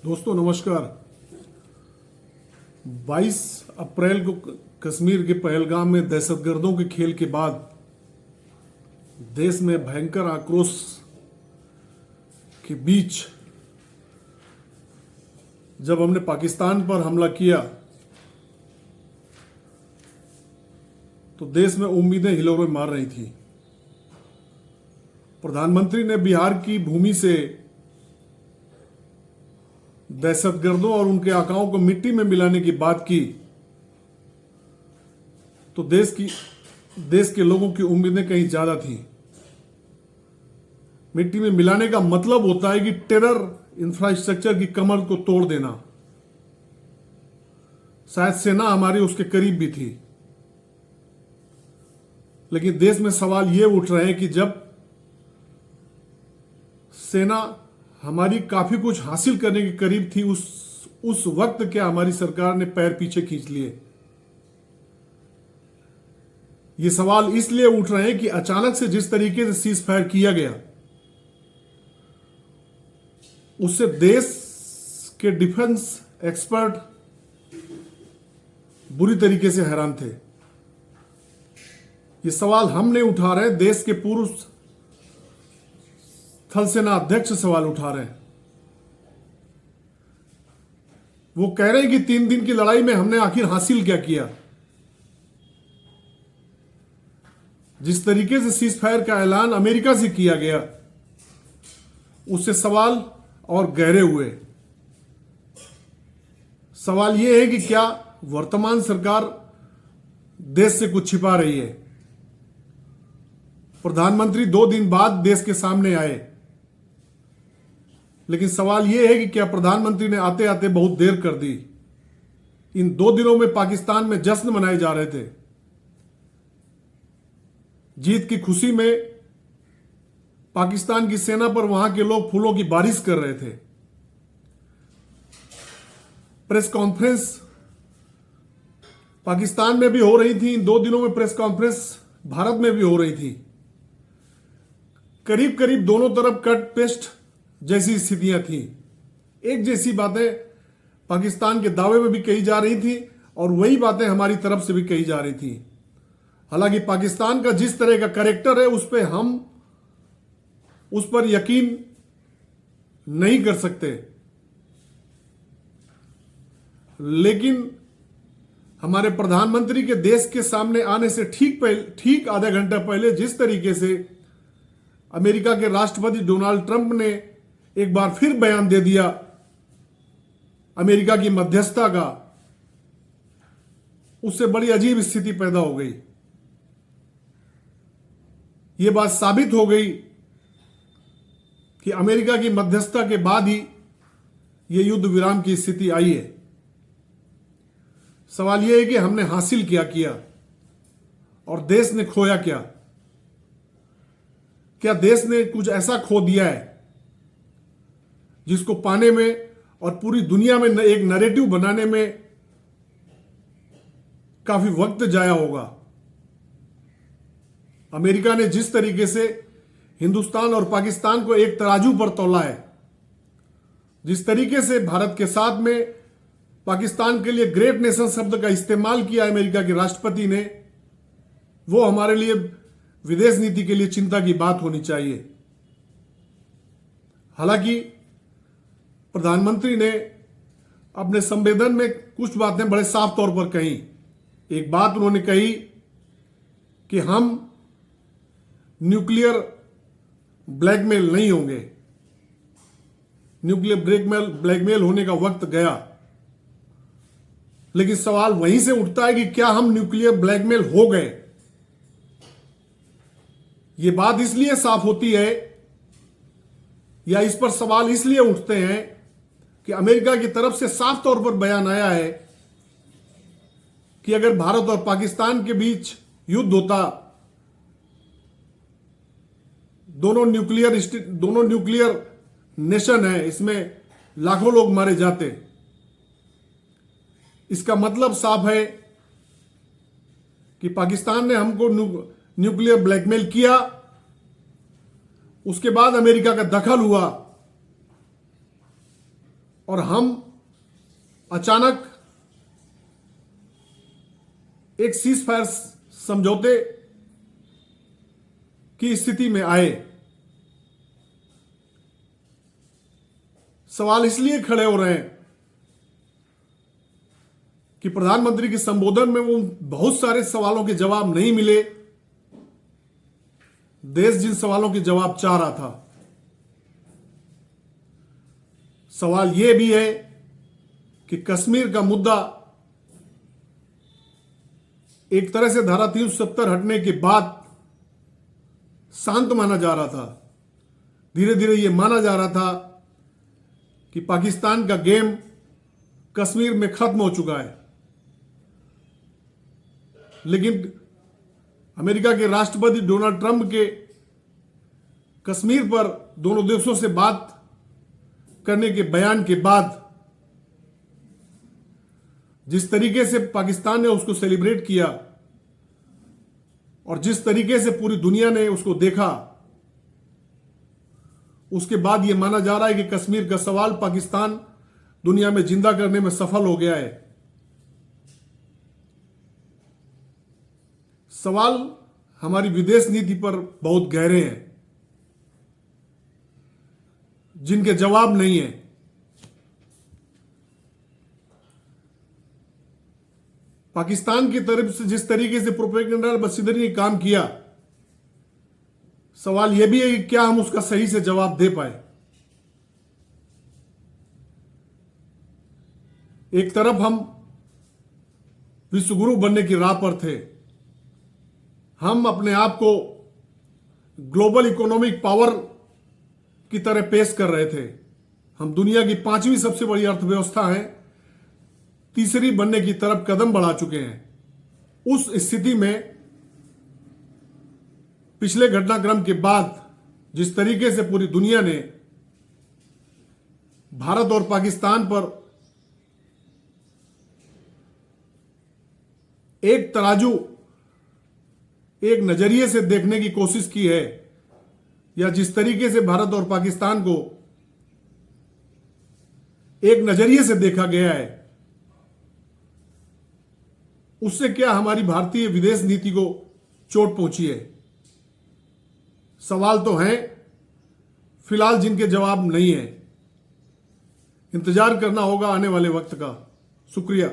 दोस्तों नमस्कार। 22 अप्रैल को कश्मीर के पहलगाम में दहशतगर्दों के खेल के बाद देश में भयंकर आक्रोश के बीच जब हमने पाकिस्तान पर हमला किया तो देश में उम्मीदें हिलोरे मार रही थी। प्रधानमंत्री ने बिहार की भूमि से दहशतगर्दों और उनके आकाओं को मिट्टी में मिलाने की बात की तो देश के लोगों की उम्मीदें कहीं ज्यादा थी। मिट्टी में मिलाने का मतलब होता है कि टेरर इंफ्रास्ट्रक्चर की कमर को तोड़ देना। शायद सेना हमारी उसके करीब भी थी, लेकिन देश में सवाल ये उठ रहे हैं कि जब सेना हमारी काफी कुछ हासिल करने के करीब थी, उस वक्त क्या हमारी सरकार ने पैर पीछे खींच लिए। ये सवाल इसलिए उठ रहे हैं कि अचानक से जिस तरीके से सीज फायर किया गया उससे देश के डिफेंस एक्सपर्ट बुरी तरीके से हैरान थे। ये सवाल हम नहीं उठा रहे, देश के पूर्व थल सेना अध्यक्ष सवाल उठा रहे हैं। वो कह रहे हैं कि 3 दिन की लड़ाई में हमने आखिर हासिल क्या किया। जिस तरीके से सीज फायर का ऐलान अमेरिका से किया गया उससे सवाल और गहरे हुए। सवाल यह है कि क्या वर्तमान सरकार देश से कुछ छिपा रही है। प्रधानमंत्री 2 दिन बाद देश के सामने आए, लेकिन सवाल यह है कि क्या प्रधानमंत्री ने आते आते बहुत देर कर दी। इन 2 दिनों में पाकिस्तान में जश्न मनाए जा रहे थे। जीत की खुशी में पाकिस्तान की सेना पर वहां के लोग फूलों की बारिश कर रहे थे। प्रेस कॉन्फ्रेंस पाकिस्तान में भी हो रही थी। इन 2 दिनों में प्रेस कॉन्फ्रेंस भारत में भी हो रही थी। करीब करीब दोनों तरफ कट पेस्ट जैसी स्थितियां थी। एक जैसी बातें पाकिस्तान के दावे में भी कही जा रही थी और वही बातें हमारी तरफ से भी कही जा रही थी। हालांकि पाकिस्तान का जिस तरह का कैरेक्टर है हम उस पर यकीन नहीं कर सकते, लेकिन हमारे प्रधानमंत्री के देश के सामने आने से ठीक आधा घंटा पहले जिस तरीके से अमेरिका के राष्ट्रपति डोनाल्ड ट्रंप ने एक बार फिर बयान दे दिया अमेरिका की मध्यस्थता का, उससे बड़ी अजीब स्थिति पैदा हो गई। यह बात साबित हो गई कि अमेरिका की मध्यस्थता के बाद ही यह युद्ध विराम की स्थिति आई है। सवाल यह है कि हमने हासिल क्या किया और देश ने खोया क्या। क्या देश ने कुछ ऐसा खो दिया है जिसको पाने में और पूरी दुनिया में एक नैरेटिव बनाने में काफी वक्त जाया होगा। अमेरिका ने जिस तरीके से हिंदुस्तान और पाकिस्तान को एक तराजू पर तौला है, जिस तरीके से भारत के साथ में पाकिस्तान के लिए ग्रेट नेशन शब्द का इस्तेमाल किया अमेरिका के राष्ट्रपति ने, वो हमारे लिए विदेश नीति के लिए चिंता की बात होनी चाहिए। हालांकि प्रधानमंत्री ने अपने संबोधन में कुछ बातें बड़े साफ तौर पर कही। एक बात उन्होंने कही कि हम न्यूक्लियर ब्लैकमेल नहीं होंगे। न्यूक्लियर ब्लैकमेल होने का वक्त गया, लेकिन सवाल वहीं से उठता है कि क्या हम न्यूक्लियर ब्लैकमेल हो गए। यह बात इसलिए साफ होती है या इस पर सवाल इसलिए उठते हैं कि अमेरिका की तरफ से साफ तौर पर बयान आया है कि अगर भारत और पाकिस्तान के बीच युद्ध होता, दोनों न्यूक्लियर नेशन है, इसमें लाखों लोग मारे जाते। इसका मतलब साफ है कि पाकिस्तान ने हमको न्यूक्लियर ब्लैकमेल किया, उसके बाद अमेरिका का दखल हुआ और हम अचानक एक सीज फायर समझौते की स्थिति में आए। सवाल इसलिए खड़े हो रहे हैं कि प्रधानमंत्री के संबोधन में वो बहुत सारे सवालों के जवाब नहीं मिले। देश जिन सवालों के जवाब चाह रहा था, सवाल यह भी है कि कश्मीर का मुद्दा एक तरह से धारा 370 हटने के बाद शांत माना जा रहा था। धीरे धीरे यह माना जा रहा था कि पाकिस्तान का गेम कश्मीर में खत्म हो चुका है। लेकिन अमेरिका के राष्ट्रपति डोनाल्ड ट्रंप के कश्मीर पर दोनों देशों से बात करने के बयान के बाद जिस तरीके से पाकिस्तान ने उसको सेलिब्रेट किया और जिस तरीके से पूरी दुनिया ने उसको देखा, उसके बाद यह माना जा रहा है कि कश्मीर का सवाल पाकिस्तान दुनिया में जिंदा करने में सफल हो गया है। सवाल हमारी विदेश नीति पर बहुत गहरे हैं, जिनके जवाब नहीं है। पाकिस्तान की तरफ से जिस तरीके से प्रोपेगेंडा मशीनरी ने काम किया, सवाल यह भी है कि क्या हम उसका सही से जवाब दे पाए। एक तरफ हम विश्वगुरु बनने की राह पर थे, हम अपने आप को ग्लोबल इकोनॉमिक पावर की तरह पेश कर रहे थे। हम दुनिया की 5वीं सबसे बड़ी अर्थव्यवस्था है, तीसरी बनने की तरफ कदम बढ़ा चुके हैं। उस स्थिति में पिछले घटनाक्रम के बाद जिस तरीके से पूरी दुनिया ने भारत और पाकिस्तान पर एक तराजू, एक नजरिए से देखने की कोशिश की है, या जिस तरीके से भारत और पाकिस्तान को एक नजरिए से देखा गया है, उससे क्या हमारी भारतीय विदेश नीति को चोट पहुंची है। सवाल तो हैं, फिलहाल जिनके जवाब नहीं है। इंतजार करना होगा आने वाले वक्त का। शुक्रिया।